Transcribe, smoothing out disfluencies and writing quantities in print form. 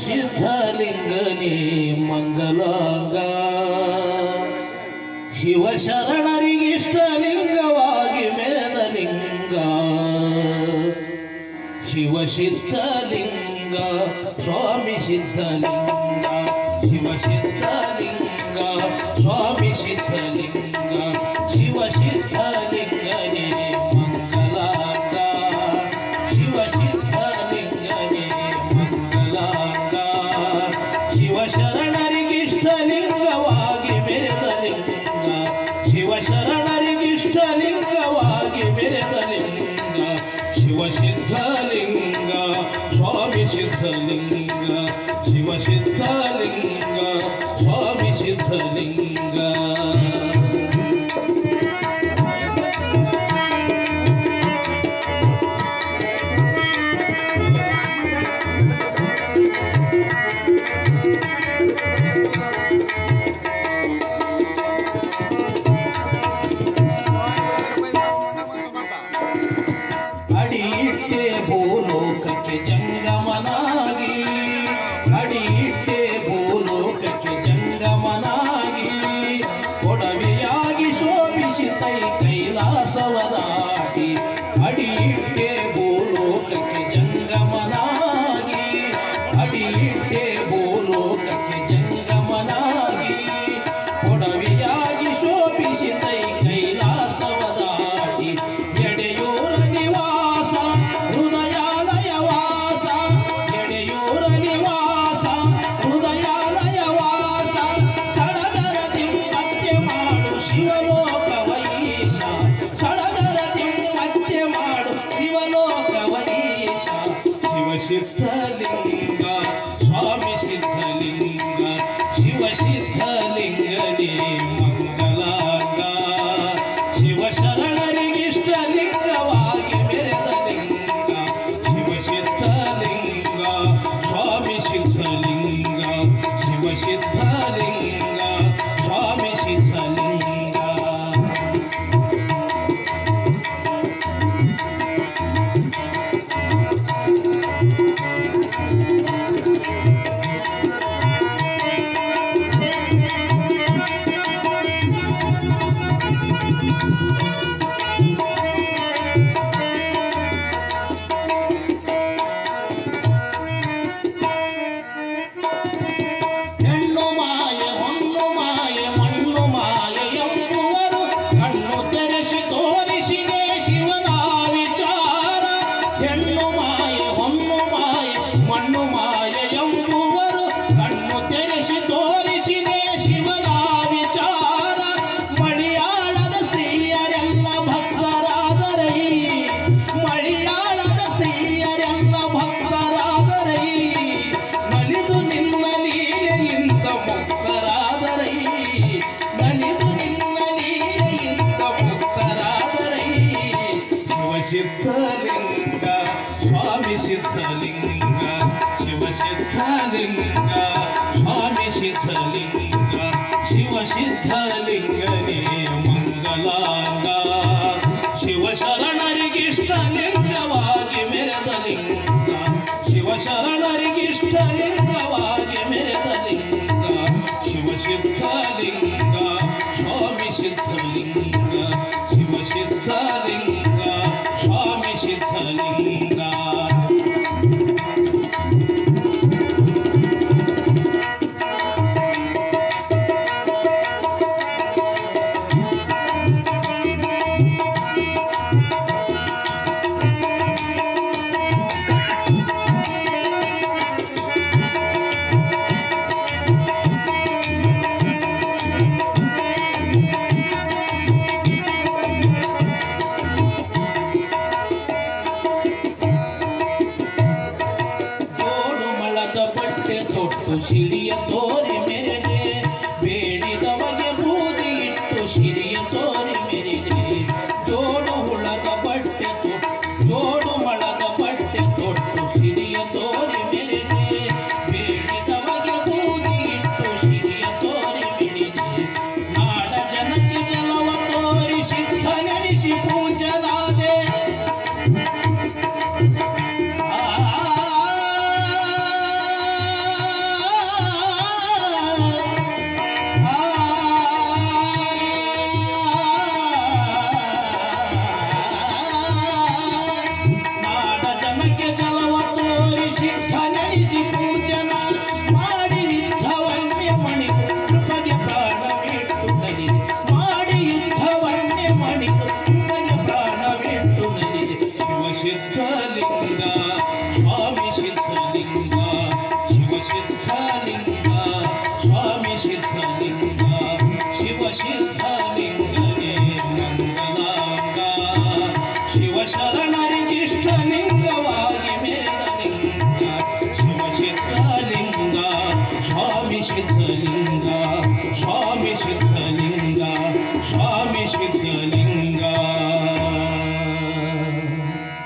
ಸಿದ್ಧಲಿಂಗನೇ ಮಂಗಲಾಂಗ ಶಿವಶರಣರಿಗಿಷ್ಟಲಿಂಗವಾಗಿ ಮೆರೆದ ಲಿಂಗ ಶಿವಸಿದ್ಧಲಿಂಗ ಸ್ವಾಮಿ ಸಿದ್ಧಲಿಂಗ ಶಿವಸಿದ್ಧಲಿಂಗ ಸ್ವಾಮಿ ಸಿದ್ಧಲಿಂಗ ಶಿವಸಿದ್ಧಲಿಂಗನೇ ಮಂಗಲಾಂಗ ಶಿವಸಿದ್ಧಲಿಂಗನೇ ಮಂಗಲಾಂಗ ಶಿವಶರಣರಿಗಿಷ್ಟಲಿಂಗವಾಗಿ ಮೆರೆದ ಲಿಂಗ ಶಿವಶರಣರಿಗಿಷ್ಟಲಿಂಗವಾಗಿ ಮೆರೆದ ಲಿಂಗ ಶಿವಸಿದ್ಧಲಿಂಗ ಸ್ವಾಮಿ ಸಿದ್ಧಲಿಂಗ ಶಿವಸಿದ್ಧಲಿಂಗ ಸ್ವಾಮಿ ಸಿದ್ಧಲಿಂಗ ಅಡಿಯಿಟ್ಟೆ ಭೂಲೋಕಕ್ಕೆ ಜಂಗಮನಾಗಿ ಅಡಿಯಿಟ್ಟೆ ಭೂಲೋಕಕ್ಕೆ ಜಂಗಮನಾಗಿ ಒಡವೆಯಾಗಿ ಶೋಭಿಸಿತೈ ಕೈಲಾಸವದಾಟಿ ಅಡಿಯಿಟ್ಟೆ ಭೂಲೋಕಕ್ಕೆ ಜಂಗಮನಾಗಿ ಅಡಿಯಿಟ್ಟೆ ಭೂಲೋಕಕ್ಕೆ ಜಂಗಮನಾಗಿ ಒಡವೆಯಾಗಿ ಶೋಭಿಸಿತೈ ಕೈಲಾಸವದಾಟಿ ಎಡೆಯೂರ ನಿವಾಸ ಹೃದಯಾಲಯ ವಾಸ ಎಡೆಯೂರ ನಿವಾಸ ಹೃದಯಾಲಯ ವಾಸ ಸಡಗರ ತಿಮ್ಮತ್ತೆ ಮಾಡು ಶಿವಲೋಕ ವೈಶ ಸಡಗರ ತಿಮ್ಮತ್ತೆ ಮಾಡು ಶಿವಲೋಕ ವೈಶ ಶಿವಸಿದ್ಧಲಿಂಗ ಸ್ವಾಮಿ ಸಿದ್ಧಲಿಂಗ ಶಿವಸಿದ್ಧಲಿಂಗನೇ ಮಂಗಲಾಂಗ ಶಿವಶರಣರಿಗಿಷ್ಟಲಿಂಗವಾಗಿ ಮೆರೆದ ಲಿಂಗ ಶಿವಸಿದ್ಧಲಿಂಗ ಸ್ವಾಮಿ ಸಿದ್ಧಲಿಂಗ ಶಿವಸಿದ್ಧಲಿಂಗ ಸ್ವಾಮಿ ಸಿದ್ಧಲಿಂಗ ಹೆಣ್ಣು ಮಾಯೆ ಹೊನ್ನು ಮಾಯೆ ಮಣ್ಣು ಮಾಯೆ ಎಂಬುವರು ಕಣ್ಣು ತೆರೆಸಿ ತೋರಿಸಿದೆ ಶಿವನ ವಿಚಾರ ಹೆಣ್ಣು ಮಾಯೆ ಹೊನ್ನು ಮಾಯೆ ಮಣ್ಣು ಮಾಯೆ ಎಂಬುವರು ಕಣ್ಣು ತೆರೆಸಿ ತೋರಿಸಿದೆ ಶಿವನ ವಿಚಾರ ಮಳಿಯಾಳದ ಸ್ತ್ರೀಯರೆಲ್ಲ ಭಕ್ತರಾದರೈ ಮಳಿಯಾಳದ ಸ್ತ್ರೀಯರೆಲ್ಲ ಭಕ್ತರಾದರೈ ನಲಿದು ನಿನ್ನ ಲೀಲೆಯಿಂದ ಮುಕ್ತರಾದರೈ ನಲಿದು ನಿನ್ನ ಲೀಲೆಯಿಂದ ಮುಕ್ತರಾದರೈ ಶಿವಸಿದ್ಧಲಿಂಗ ಸ್ವಾಮಿ ಸಿದ್ಧಲಿಂಗ ಶಿವಸಿದ್ಧಲಿಂಗ ಸ್ವಾಮಿ ಸಿದ್ಧಲಿಂಗ ಶಿವಸಿದ್ಧಲಿಂಗನೇ ಮಂಗಲಾಂಗ ಶಿವಶರಣರಿಗಿಷ್ಟಲಿಂಗವಾಗಿ ಮೆರೆದ ಲಿಂಗ ಶಿವಶರಣರಿಗಿಷ್ಟಲಿಂಗವಾಗಿ ಮೆರೆದ ಲಿಂಗ ಶಿವಸಿದ್ಧಲಿಂಗ ಸ್ವಾಮಿ ಸಿದ್ಧಲಿಂಗ ಶಿವಸಿದ್ಧಲಿಂಗ ಸ್ವಾಮಿ ಸಿದ್ಧಲಿಂಗ ಜೋಡು ಮಳದ ಬಟ್ಟೆ ತೊಟ್ಟು ಸಿಡಿಯ ತೋರಿ ಮೆರೆದೆ ಬೇಡಿದವಗೆ ಬೂದಿ ಇಟ್ಟು ಸಿಡಿಯ ತೋರಿ ಮೆರೆದೆ ಜೋಡು ಹುಳದ ಬಟ್ಟೆ ತೊಟ್ಟು ಜೋಡು ಮಳದ ಬಟ್ಟೆ ತೊಟ್ಟು ಸಿಡಿಯ ತೋರಿ ಮೆರೆದೆ ಬೇಡಿದವಗೆ ಬೂದಿ ಇಟ್ಟು ಸಿಡಿಯ ತೋರಿ ಮೆರೆದೆ ನಾಡ ಜನಕ್ಕೆ ಜಲವ ತೋರಿ ಸಿದ್ಧನೆನಿಸಿ ಪೂಜನಾದೆ ಆ ಅಂಗವ